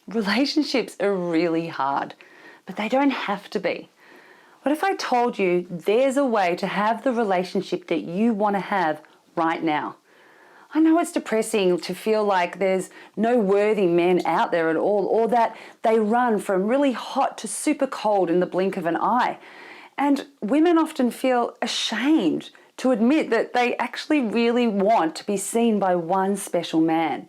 Relationships are really hard, but they don't have to be. What if I told you there's a way to have the relationship that you want to have right now? I know it's depressing to feel like there's no worthy men out there at all, or that they run from really hot to super cold in the blink of an eye. And women often feel ashamed to admit that they actually really want to be seen by one special man.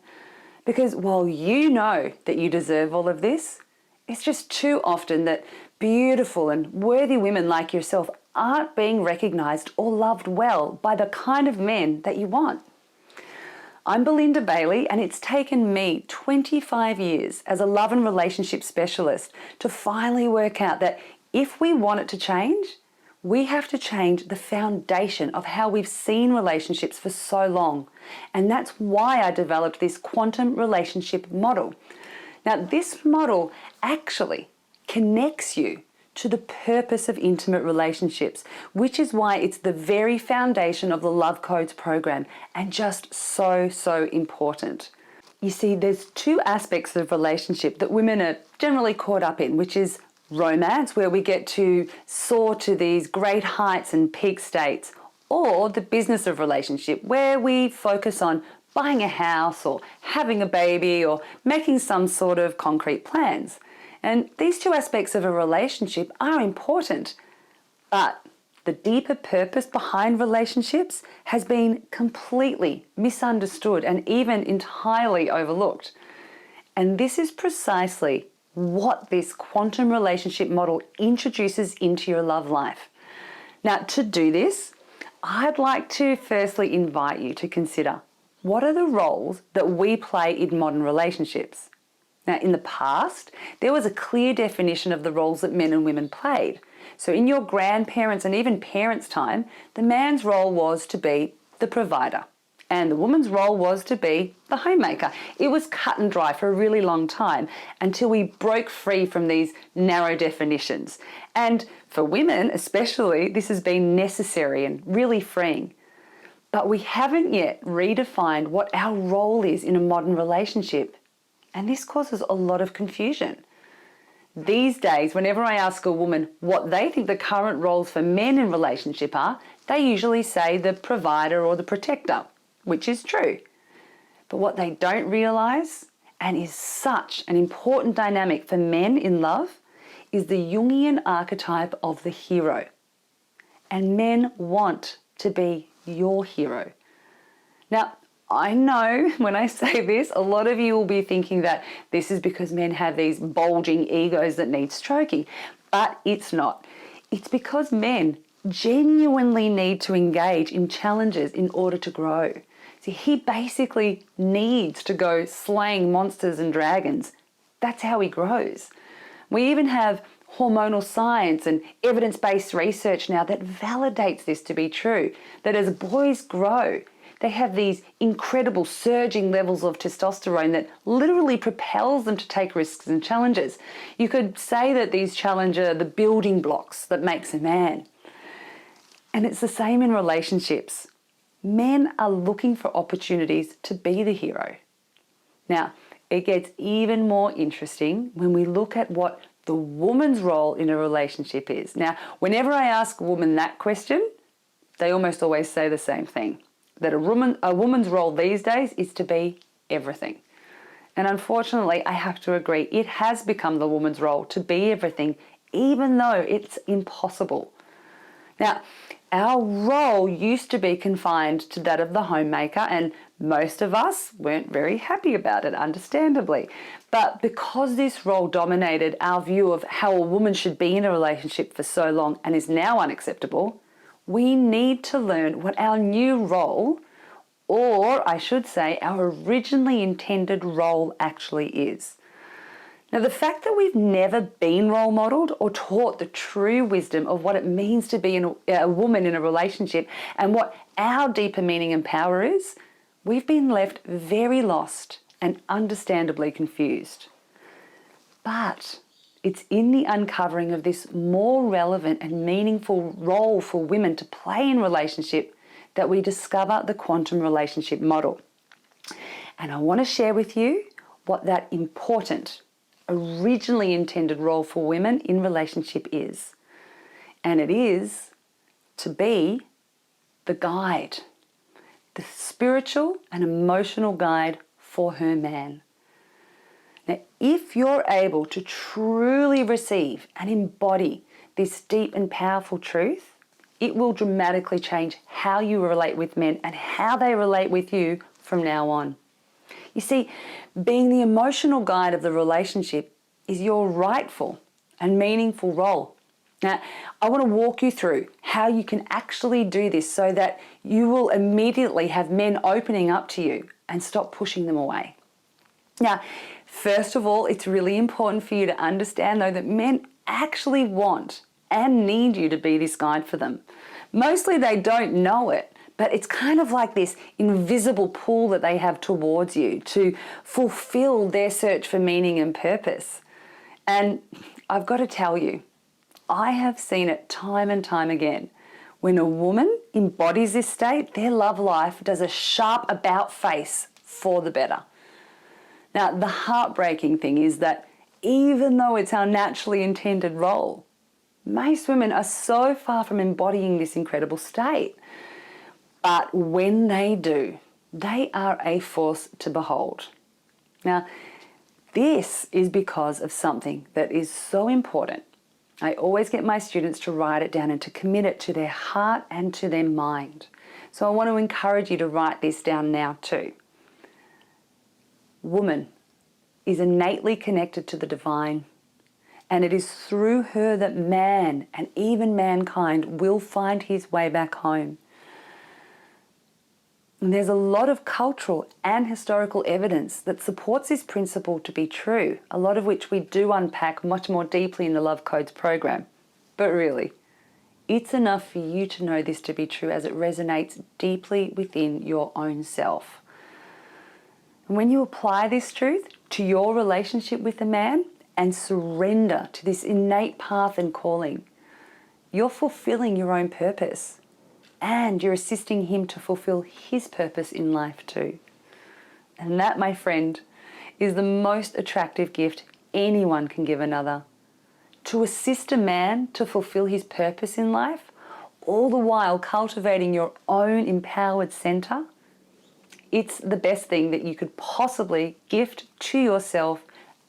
Because while you know that you deserve all of this, it's just too often that beautiful and worthy women like yourself aren't being recognized or loved well by the kind of men that you want. I'm Belinda Bailey, and it's taken me 25 years as a love and relationship specialist to finally work out that if we want it to change, we have to change the foundation of how we've seen relationships for so long. And that's why I developed this quantum relationship model. Now, this model actually connects you to the purpose of intimate relationships, which is why it's the very foundation of the Love Codes program and just so important. You see, there's two aspects of relationship that women are generally caught up in, which is romance, where we get to soar to these great heights and peak states, or the business of relationship, where we focus on buying a house or having a baby or making some sort of concrete plans. And these two aspects of a relationship are important, but the deeper purpose behind relationships has been completely misunderstood and even entirely overlooked. And this is precisely what this quantum relationship model introduces into your love life. Now, to do this, I'd like to firstly invite you to consider, what are the roles that we play in modern relationships? Now, in the past, there was a clear definition of the roles that men and women played. So in your grandparents' and even parents' time, the man's role was to be the provider, and the woman's role was to be the homemaker. It was cut and dry for a really long time until we broke free from these narrow definitions. And for women especially, this has been necessary and really freeing. But we haven't yet redefined what our role is in a modern relationship. And this causes a lot of confusion. These days, whenever I ask a woman what they think the current roles for men in relationship are, they usually say the provider or the protector, which is true. But what they don't realize, and is such an important dynamic for men in love, is the Jungian archetype of the hero. And men want to be your hero. Now, I know when I say this, a lot of you will be thinking that this is because men have these bulging egos that need stroking, but it's not. It's because men genuinely need to engage in challenges in order to grow. See, he basically needs to go slaying monsters and dragons. That's how he grows. We even have hormonal science and evidence-based research now that validates this to be true, that as boys grow, they have these incredible surging levels of testosterone that literally propels them to take risks and challenges. You could say that these challenges are the building blocks that makes a man. And it's the same in relationships. Men are looking for opportunities to be the hero. Now, it gets even more interesting when we look at what the woman's role in a relationship is. Now, whenever I ask a woman that question, they almost always say the same thing, that a woman's role these days is to be everything. And unfortunately, I have to agree, it has become the woman's role to be everything, even though it's impossible. Now, our role used to be confined to that of the homemaker, and most of us weren't very happy about it, understandably. But because this role dominated our view of how a woman should be in a relationship for so long and is now unacceptable, we need to learn what our new role, or I should say our originally intended role, actually is. Now, the fact that we've never been role modeled or taught the true wisdom of what it means to be a woman in a relationship and what our deeper meaning and power is, we've been left very lost and understandably confused. But it's in the uncovering of this more relevant and meaningful role for women to play in relationship that we discover the quantum relationship model. And I want to share with you what that important originally intended role for women in relationship is. And it is to be the guide, the spiritual and emotional guide for her man. Now, if you're able to truly receive and embody this deep and powerful truth, it will dramatically change how you relate with men and how they relate with you from now on. You see, being the emotional guide of the relationship is your rightful and meaningful role. Now, I want to walk you through how you can actually do this so that you will immediately have men opening up to you and stop pushing them away. Now, first of all, it's really important for you to understand, though, that men actually want and need you to be this guide for them. Mostly they don't know it, but it's kind of like this invisible pull that they have towards you to fulfill their search for meaning and purpose. And I've got to tell you, I have seen it time and time again. When a woman embodies this state, their love life does a sharp about face for the better. Now, the heartbreaking thing is that even though it's our naturally intended role, most women are so far from embodying this incredible state. But when they do, they are a force to behold. Now, this is because of something that is so important. I always get my students to write it down and to commit it to their heart and to their mind. So I want to encourage you to write this down now too. Woman is innately connected to the divine, and it is through her that man and even mankind will find his way back home. And there's a lot of cultural and historical evidence that supports this principle to be true, a lot of which we do unpack much more deeply in the Love Codes program. But really, it's enough for you to know this to be true as it resonates deeply within your own self. And when you apply this truth to your relationship with a man and surrender to this innate path and calling, you're fulfilling your own purpose. And you're assisting him to fulfill his purpose in life too. And that, my friend, is the most attractive gift anyone can give another. To assist a man to fulfill his purpose in life, all the while cultivating your own empowered center, it's the best thing that you could possibly gift to yourself,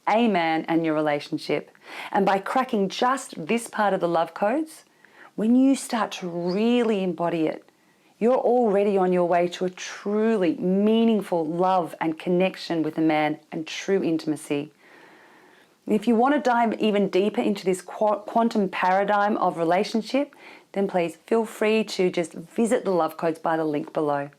a man, and your relationship. And by cracking just this part of the Love Codes, when you start to really embody it, you're already on your way to a truly meaningful love and connection with a man and true intimacy. And if you want to dive even deeper into this quantum paradigm of relationship, then please feel free to just visit the Love Codes by the link below.